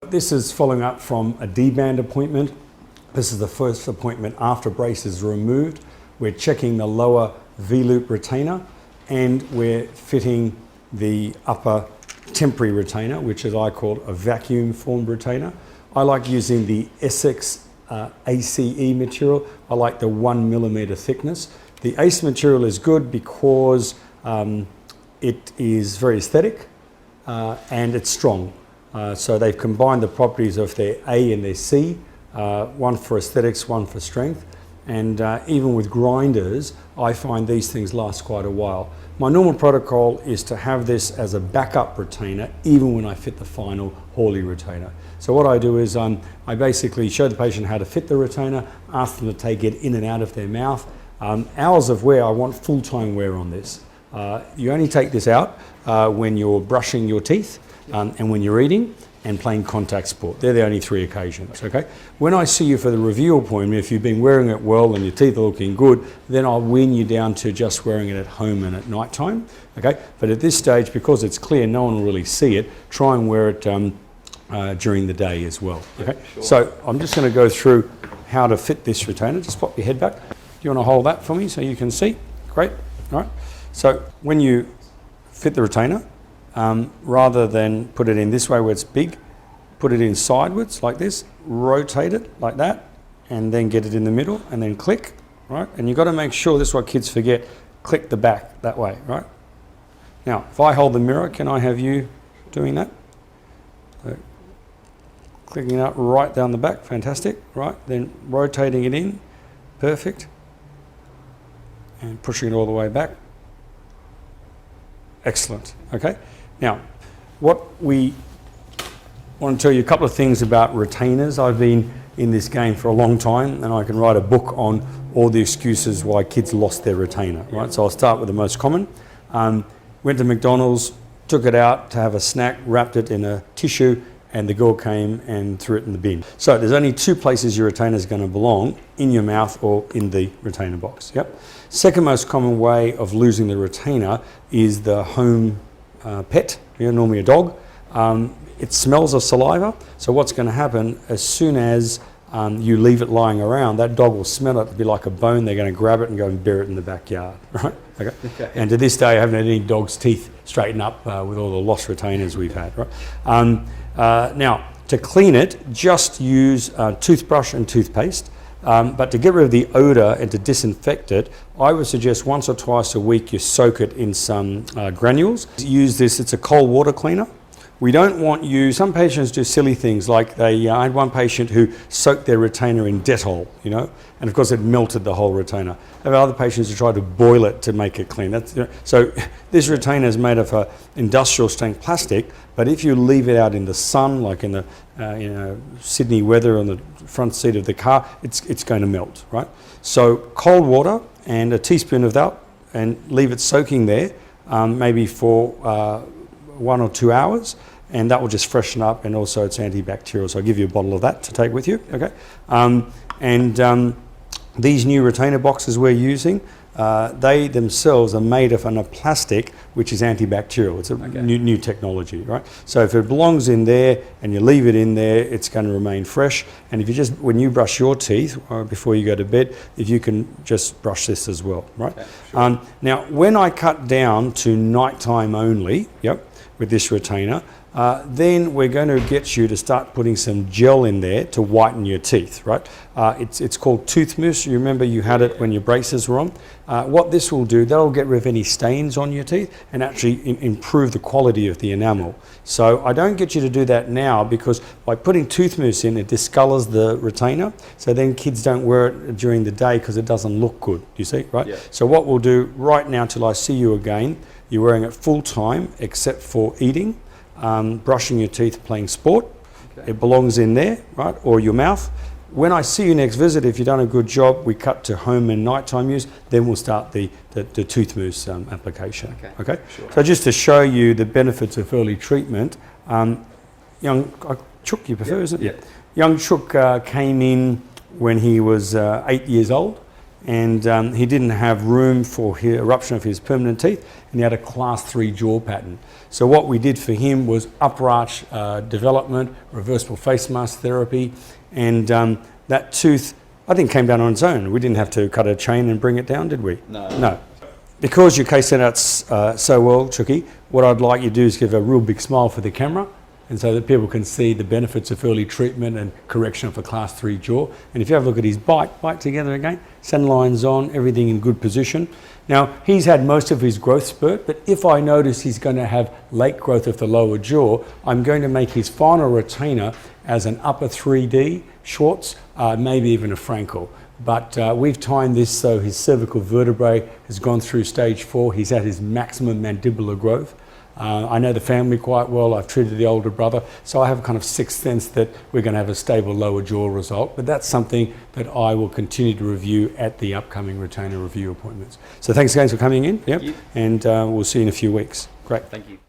This is following up from a D-band appointment. This is the first appointment after brace is removed. We're checking the lower V-loop retainer and we're fitting the upper temporary retainer, which is I call a vacuum formed retainer. I like using the Essex ACE material. I like the 1 millimeter thickness. The ACE material is good because it is very aesthetic and it's strong. So they've combined the properties of their A and their C, one for aesthetics, one for strength. And even with grinders, I find these things last quite a while. My normal protocol is to have this as a backup retainer, even when I fit the final Hawley retainer. So what I do is I basically show the patient how to fit the retainer, ask them to take it in and out of their mouth. Hours of wear, I want full-time wear on this. You only take this out when you're brushing your teeth and when you're eating and playing contact sport. They're the only 3 occasions, okay? When I see you for the review appointment, if you've been wearing it well and your teeth are looking good, then I'll wean you down to just wearing it at home and at night time, okay? But at this stage, because it's clear, no one will really see it, try and wear it during the day as well, okay? Yeah, sure. So I'm just gonna go through how to fit this retainer. Just pop your head back. Do you wanna hold that for me so you can see? Great, all right. So when you fit the retainer, rather than put it in this way where it's big, put it in sideways like this, rotate it like that, and then get it in the middle, and then click, right? And you've got to make sure, this is what kids forget, click the back that way, right? Now, if I hold the mirror, can I have you doing that? So, clicking out right down the back, fantastic, right? Then rotating it in, perfect. And pushing it all the way back. Excellent, okay? Now, what we want to tell you a couple of things about retainers. I've been in this game for a long time and I can write a book on all the excuses why kids lost their retainer, right? So I'll start with the most common. Went to McDonald's, took it out to have a snack, wrapped it in a tissue, and the girl came and threw it in the bin. So there's only 2 places your retainer is going to belong, in your mouth or in the retainer box, yep. Second most common way of losing the retainer is the home pet, normally a dog. It smells of saliva, so what's going to happen as soon as you leave it lying around, that dog will smell it, it'll be like a bone, they're going to grab it and go and bury it in the backyard, right? Okay. And to this day I haven't had any dog's teeth straighten up with all the lost retainers we've had, right? Now, to clean it, just use toothbrush and toothpaste. But to get rid of the odour and to disinfect it, I would suggest once or twice a week you soak it in some granules. Use this, it's a cold water cleaner. We don't want you, some patients do silly things like I had one patient who soaked their retainer in Dettol, and of course it melted the whole retainer. I have other patients who try to boil it to make it clean. So this retainer is made of industrial strength plastic, but if you leave it out in the sun, like in the Sydney weather on the front seat of the car, it's going to melt, right? So cold water and a teaspoon of that, and leave it soaking there, maybe for 1 or 2 hours, and that will just freshen up, and also it's antibacterial. So I'll give you a bottle of that to take with you, okay? These new retainer boxes we're using, they themselves are made of a plastic which is antibacterial. It's a new technology, right? So if it belongs in there and you leave it in there, it's going to remain fresh. And if you when you brush your teeth before you go to bed, if you can just brush this as well, right? Okay, sure. Now, when I cut down to nighttime only, with this retainer, then we're going to get you to start putting some gel in there to whiten your teeth, right? It's called tooth mousse. You remember you had it when your braces were on. What this will do, that'll get rid of any stains on your teeth and actually improve the quality of the enamel. So I don't get you to do that now, because by putting tooth mousse in, it discolors the retainer. So then kids don't wear it during the day because it doesn't look good, you see, right? Yeah. So what we'll do right now till I see you again, you're wearing it full time except for eating, brushing your teeth, playing sport. Okay. It belongs in there, right, or your mouth. When I see you next visit, if you've done a good job, we cut to home and nighttime use, then we'll start the tooth mousse application. Okay? Sure. So just to show you the benefits of early treatment, young Chook you prefer, isn't it? Yeah. Young Chook came in when he was 8 years old, and he didn't have room for eruption of his permanent teeth, and he had a class 3 jaw pattern. So what we did for him was upper arch development, reversible face mask therapy, and that tooth, I think, came down on its own. We didn't have to cut a chain and bring it down, did we? No. Because your case turned out so well, Chucky, what I'd like you to do is give a real big smile for the camera, and so that people can see the benefits of early treatment and correction of a class 3 jaw. And if you have a look at his bite together again, center lines on, everything in good position. Now, he's had most of his growth spurt, but if I notice he's going to have late growth of the lower jaw, I'm going to make his final retainer as an upper 3D, Schwartz, maybe even a Frankel. But we've timed this so his cervical vertebrae has gone through stage 4. He's at his maximum mandibular growth. I know the family quite well. I've treated the older brother, so I have a kind of sixth sense that we're going to have a stable lower jaw result. But that's something that I will continue to review at the upcoming retainer review appointments. So thanks again for coming in. Yep. And we'll see you in a few weeks. Great. Thank you.